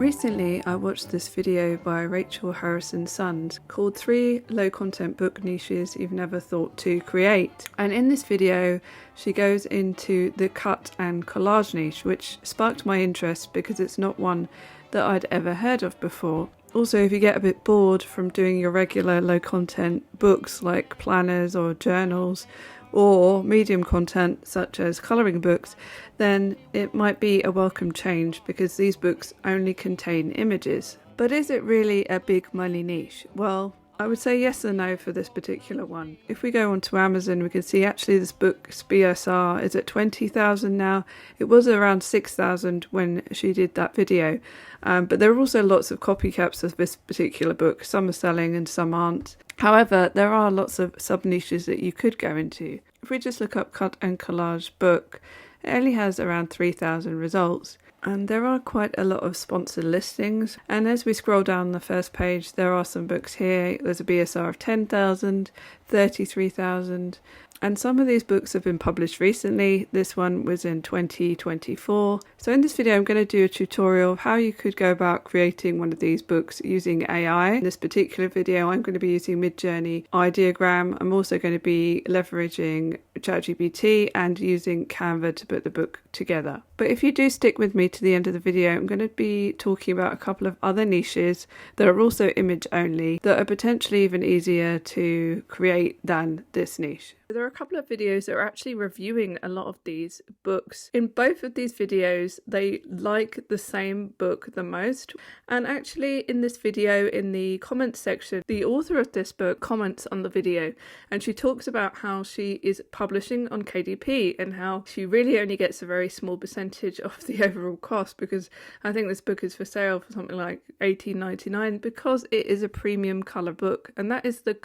Recently, I watched this video by Rachel Harrison Sons called 3 Low Content Book Niches You've Never Thought to Create. And in this video, she goes into the cut and collage niche, which sparked my interest because it's not one that I'd ever heard of before. Also, if you get a bit bored from doing your regular low content books like planners or journals, or medium content such as colouring books, then it might be a welcome change because these books only contain images. But is it really a big money niche? Well, I would say yes and no for this particular one. If we go onto Amazon, we can see actually this book's BSR is at 20,000 now. It was around 6,000 when she did that video. But there are also lots of copycats of this particular book. Some are selling and some aren't. However, there are lots of sub-niches that you could go into. If we just look up Cut and Collage Book, it only has around 3,000 results. And there are quite a lot of sponsored listings. And as we scroll down the first page, there are some books here. There's a BSR of 10,000, 33,000. And some of these books have been published recently. This one was in 2024. So in this video, I'm going to do a tutorial of how you could go about creating one of these books using AI. In this particular video, I'm going to be using Midjourney Ideogram. I'm also going to be leveraging CHBT and using Canva to put the book together. But if you do stick with me to the end of the video, I'm going to be talking about a couple of other niches that are also image only that are potentially even easier to create than this niche. There are a couple of videos that are actually reviewing a lot of these books. In both of these videos, they like the same book the most. And actually in this video, in the comments section, the author of this book comments on the video and she talks about how she is publishing on KDP and how she really only gets a very small percentage of the overall cost, because I think this book is for sale for something like $18.99 because it is a premium colour book, and that is the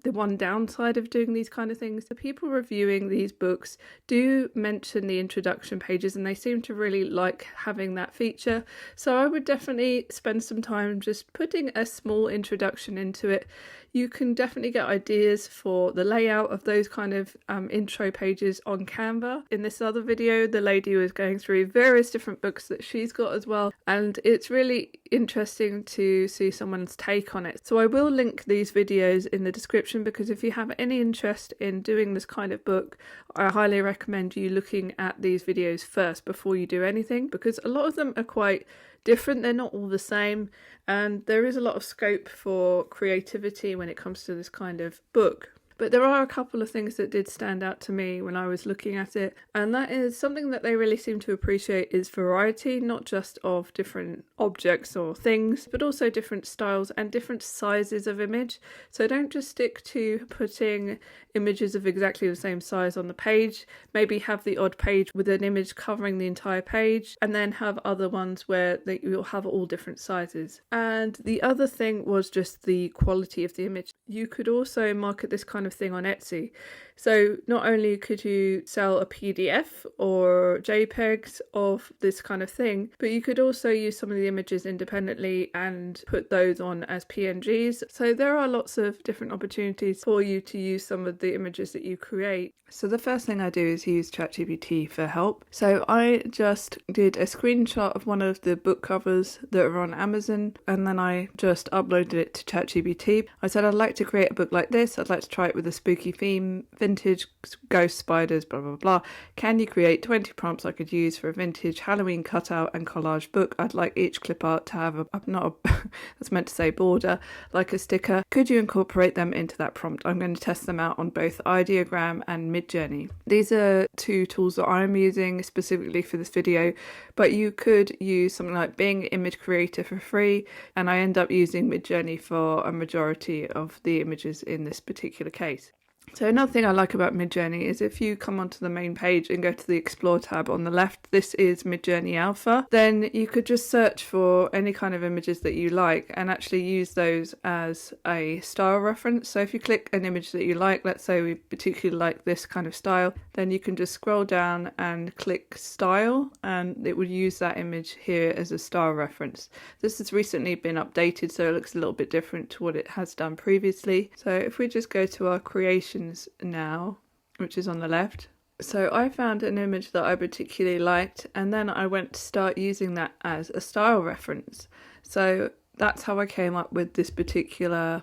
one downside of doing these kind of things. The people reviewing these books do mention the introduction pages and they seem to really like having that feature. So I would definitely spend some time just putting a small introduction into it. You can definitely get ideas for the layout of those kind of intro pages on Canva. In this other video, the lady was going through various different books that she's got as well, and it's really interesting to see someone's take on it. So I will link these videos in the description, because if you have any interest in doing this kind of book, I highly recommend you looking at these videos first before you do anything, because a lot of them are quite different. They're not all the same, and there is a lot of scope for creativity when it comes to this kind of book. But there are a couple of things that did stand out to me when I was looking at it, and that is something that they really seem to appreciate is variety, not just of different objects or things, but also different styles and different sizes of image. So don't just stick to putting images of exactly the same size on the page. Maybe have the odd page with an image covering the entire page, and then have other ones where you'll have all different sizes. And the other thing was just the quality of the image. You could also market this kind of thing on Etsy. So not only could you sell a PDF or JPEGs of this kind of thing, but you could also use some of the images independently and put those on as PNGs. So there are lots of different opportunities for you to use some of the images that you create. So the first thing I do is use ChatGPT for help. So I just did a screenshot of one of the book covers that are on Amazon, and then I just uploaded it to ChatGPT. I said I'd like to create a book like this. I'd like to try it with a spooky theme, vintage ghost spiders, blah blah blah. Can you create 20 prompts I could use for a vintage Halloween cutout and collage book? I'd like each clip art to have that's meant to say border, like a sticker. Could you incorporate them into that prompt? I'm going to test them out on both Ideogram and Midjourney. These are two tools that I'm using specifically for this video, but you could use something like Bing Image Creator for free, and I end up using Midjourney for a majority of the images in this particular case. So another thing I like about Midjourney is if you come onto the main page and go to the Explore tab on the left, this is Midjourney Alpha, then you could just search for any kind of images that you like and actually use those as a style reference. So if you click an image that you like, let's say we particularly like this kind of style, then you can just scroll down and click style and it would use that image here as a style reference. This has recently been updated, so it looks a little bit different to what it has done previously. So if we just go to our creations now, which is on the left, So I found an image that I particularly liked, and then I went to start using that as a style reference. So that's how I came up with this particular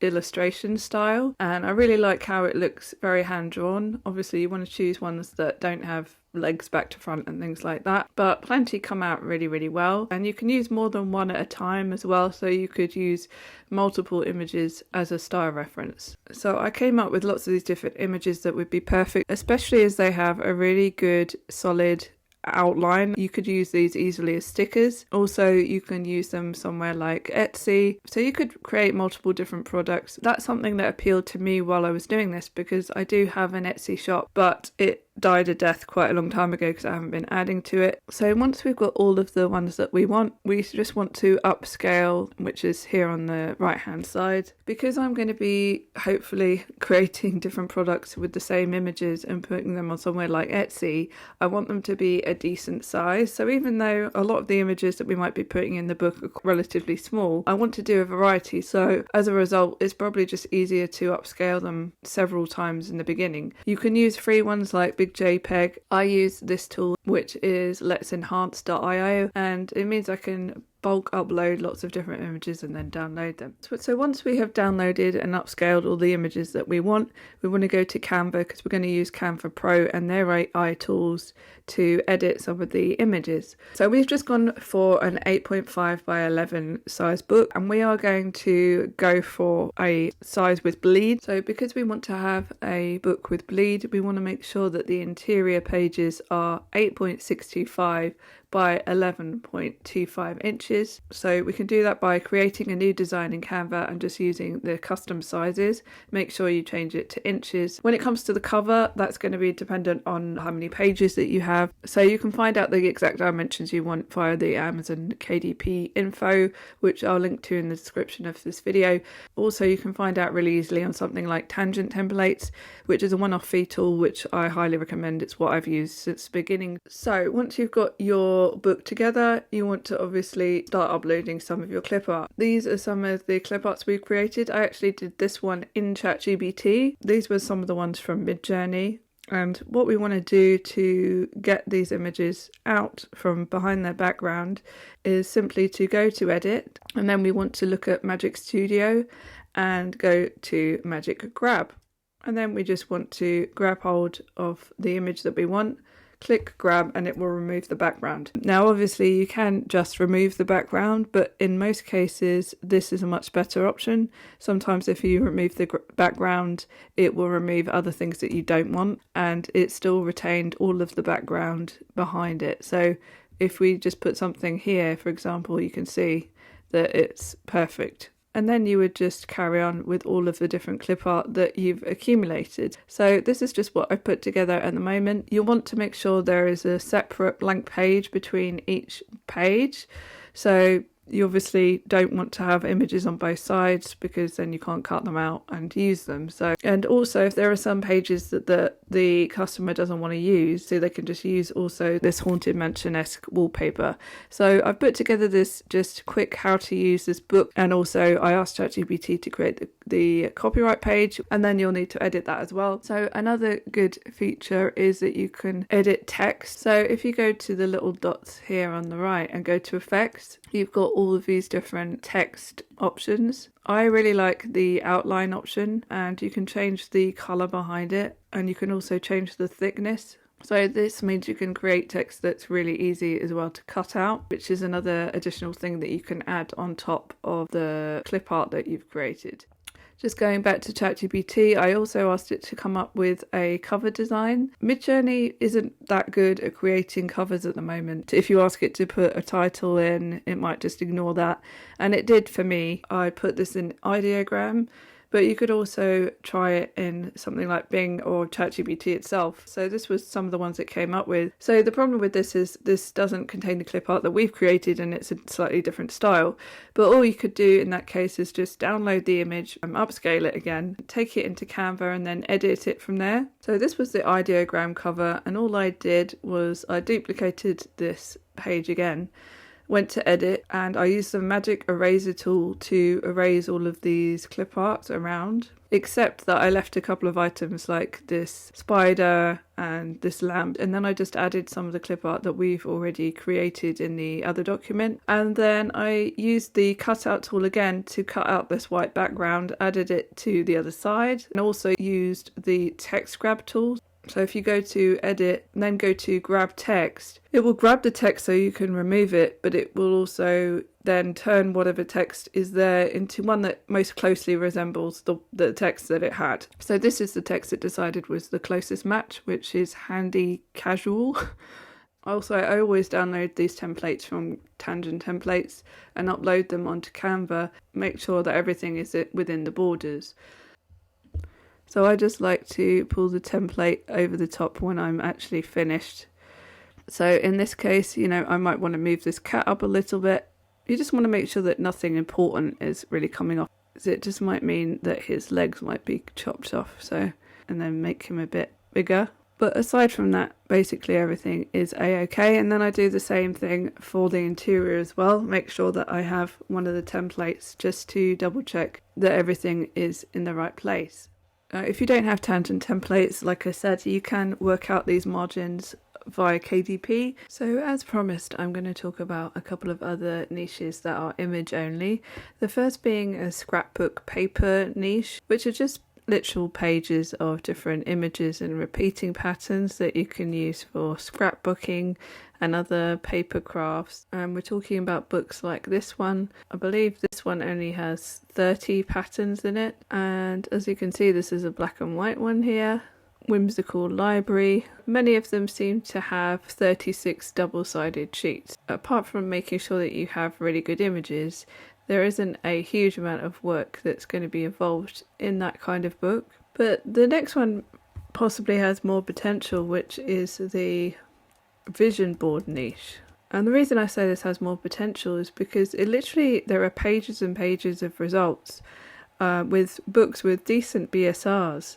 illustration style, and I really like how it looks very hand-drawn. Obviously you want to choose ones that don't have legs back to front and things like that, but plenty come out really well, and you can use more than one at a time as well, so you could use multiple images as a style reference. So I came up with lots of these different images that would be perfect, especially as they have a really good solid outline. You could use these easily as stickers. Also, you can use them somewhere like Etsy. So you could create multiple different products. That's something that appealed to me while I was doing this, because I do have an Etsy shop, but it died a death quite a long time ago because I haven't been adding to it. So once we've got all of the ones that we want, we just want to upscale, which is here on the right hand side. Because I'm going to be hopefully creating different products with the same images and putting them on somewhere like Etsy, I want them to be a decent size. So even though a lot of the images that we might be putting in the book are relatively small, I want to do a variety. So as a result, it's probably just easier to upscale them several times in the beginning. You can use free ones like Big JPEG. I use this tool, which is let'senhance.io, and it means I can bulk upload lots of different images and then download them. So once we have downloaded and upscaled all the images that we want to go to Canva, because we're going to use Canva Pro and their AI tools to edit some of the images. So we've just gone for an 8.5 by 11 size book, and we are going to go for a size with bleed. So because we want to have a book with bleed, we want to make sure that the interior pages are 8.625 by 11.25 inches. So we can do that by creating a new design in Canva and just using the custom sizes. Make sure you change it to inches. When it comes to the cover, that's going to be dependent on how many pages that you have. So you can find out the exact dimensions you want via the Amazon KDP info, which I'll link to in the description of this video. Also, you can find out really easily on something like Tangent Templates, which is a one-off fee tool, which I highly recommend. It's what I've used since the beginning. So once you've got your book together, you want to obviously start uploading some of your clip art. These are some of the clip arts we've created. I actually did this one in CHBT. These were some of the ones from Midjourney. And what we want to do to get these images out from behind their background is simply to go to edit, and then we want to look at Magic Studio and go to Magic Grab. And then we just want to grab hold of the image that we want, click grab, and it will remove the background. Now obviously you can just remove the background, but in most cases this is a much better option. Sometimes if you remove the background, it will remove other things that you don't want, and it still retained all of the background behind it. So if we just put something here, for example, you can see that it's perfect. And then you would just carry on with all of the different clip art that you've accumulated. So this is just what I've put together at the moment. You'll want to make sure there is a separate blank page between each page. So you obviously don't want to have images on both sides, because then you can't cut them out and use them. So, and also if there are some pages that the customer doesn't want to use, so they can just use also this Haunted Mansion-esque wallpaper. So I've put together this just quick how to use this book, and also I asked ChatGPT to create the copyright page, and then you'll need to edit that as well. So another good feature is that you can edit text. So if you go to the little dots here on the right and go to effects, you've got all of these different text options. I really like the outline option, and you can change the color behind it, and you can also change the thickness. So this means you can create text that's really easy as well to cut out, which is another additional thing that you can add on top of the clip art that you've created. Just going back to ChatGPT, I also asked it to come up with a cover design. Midjourney isn't that good at creating covers at the moment. If you ask it to put a title in, it might just ignore that. And it did for me. I put this in ideogram, but you could also try it in something like Bing or ChatGPT itself. So this was some of the ones it came up with. So the problem with this is this doesn't contain the clip art that we've created, and it's a slightly different style. But all you could do in that case is just download the image and upscale it again, take it into Canva, and then edit it from there. So this was the ideogram cover, and all I did was I duplicated this page again. went to edit, and I used the magic eraser tool to erase all of these clip arts around, except that I left a couple of items like this spider and this lamp, and then I just added some of the clip art that we've already created in the other document. And then I used the cutout tool again to cut out this white background, added it to the other side, and also used the text grab tool. So if you go to edit and then go to grab text, it will grab the text so you can remove it, but it will also then turn whatever text is there into one that most closely resembles the text that it had. So this is the text it decided was the closest match, which is handy casual. Also, I always download these templates from Tangent Templates and upload them onto Canva, make sure that everything is within the borders. So I just like to pull the template over the top when I'm actually finished. So in this case, I might want to move this cat up a little bit. You just want to make sure that nothing important is really coming off. It just might mean that his legs might be chopped off, and then make him a bit bigger. But aside from that, basically everything is a-okay. And then I do the same thing for the interior as well. Make sure that I have one of the templates just to double check that everything is in the right place. If you don't have Tangent Templates, like I said, you can work out these margins via KDP. So as promised, I'm going to talk about a couple of other niches that are image only. The first being a Scrapbook Paper niche, which are just literal pages of different images and repeating patterns that you can use for scrapbooking and other paper crafts. We're talking about books like this one. I believe this one only has 30 patterns in it, and as you can see, this is a black and white one here. Whimsical library. Many of them seem to have 36 double-sided sheets. Apart from making sure that you have really good images, there isn't a huge amount of work that's going to be involved in that kind of book. But the next one possibly has more potential, which is the vision board niche. And the reason I say this has more potential is because there are pages and pages of results with books with decent BSRs.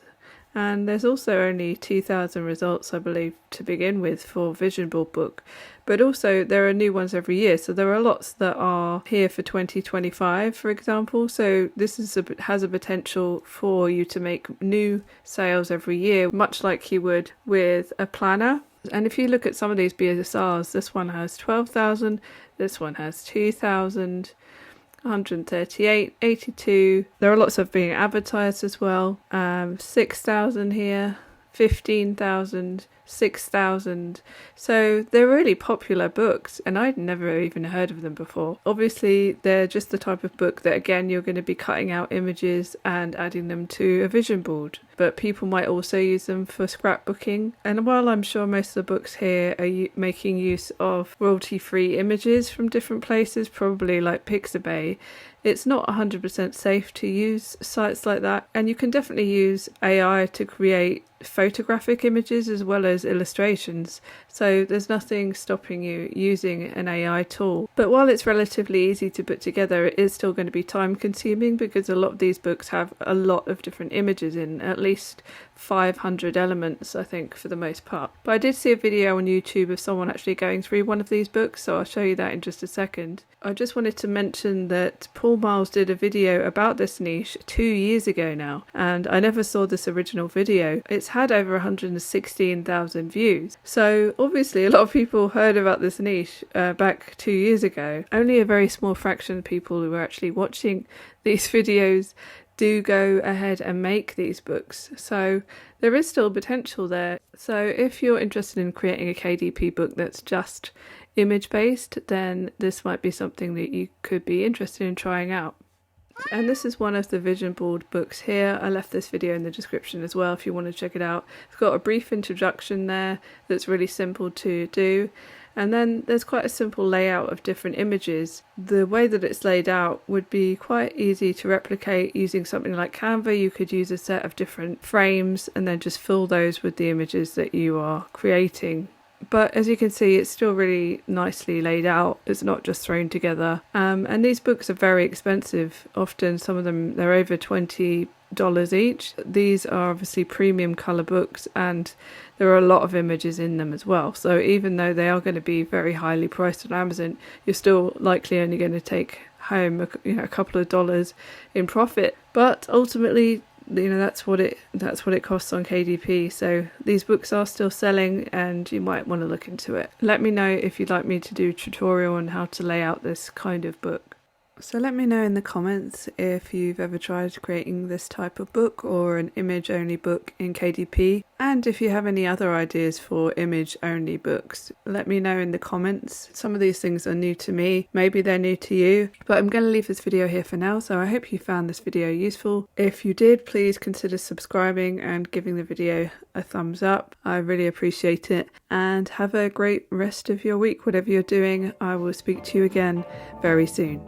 And there's also only 2,000 results, I believe, to begin with for Vision Board book. But also there are new ones every year. So there are lots that are here for 2025, for example. So this has a potential for you to make new sales every year, much like you would with a planner. And if you look at some of these BSRs, this one has 12,000, this one has 2,000. 138, 82. There are lots of being advertised as well. 6,000 here, 15,000, 6,000. So they're really popular books, and I'd never even heard of them before. Obviously, they're just the type of book that, again, you're going to be cutting out images and adding them to a vision board. But people might also use them for scrapbooking. And while I'm sure most of the books here are making use of royalty-free images from different places, probably like Pixabay, it's not 100% safe to use sites like that. And you can definitely use AI to create photographic images as well as illustrations. So there's nothing stopping you using an AI tool. But while it's relatively easy to put together, it is still going to be time consuming because a lot of these books have a lot of different images in, at least 500 elements, I think, for the most part. But I did see a video on YouTube of someone actually going through one of these books, so I'll show you that in just a second. I just wanted to mention that Paul Marles did a video about this niche 2 years ago now, and I never saw this original video. It's had over 116,000 views. So obviously a lot of people heard about this niche back 2 years ago. Only a very small fraction of people who are actually watching these videos do go ahead and make these books. So there is still potential there. So if you're interested in creating a KDP book that's just image based, then this might be something that you could be interested in trying out. And this is one of the vision board books here. I left this video in the description as well if you want to check it out. It's got a brief introduction there that's really simple to do. And then there's quite a simple layout of different images. The way that it's laid out would be quite easy to replicate using something like Canva. You could use a set of different frames and then just fill those with the images that you are creating. But as you can see, it's still really nicely laid out. It's not just thrown together. And these books are very expensive. Often some of them, they're over £20 $8 each. These are obviously premium colour books, and there are a lot of images in them as well. So even though they are going to be very highly priced on Amazon, you're still likely only going to take home a couple of dollars in profit. But ultimately, that's what it costs on KDP. So these books are still selling, and you might want to look into it. Let me know if you'd like me to do a tutorial on how to lay out this kind of book. So let me know in the comments if you've ever tried creating this type of book or an image only book in KDP, and if you have any other ideas for image only books. Let me know in the comments. Some of these things are new to me, maybe they're new to you, but I'm going to leave this video here for now. So I hope you found this video useful. If you did, please consider subscribing and giving the video a thumbs up. I really appreciate it, and have a great rest of your week, whatever you're doing. I will speak to you again very soon.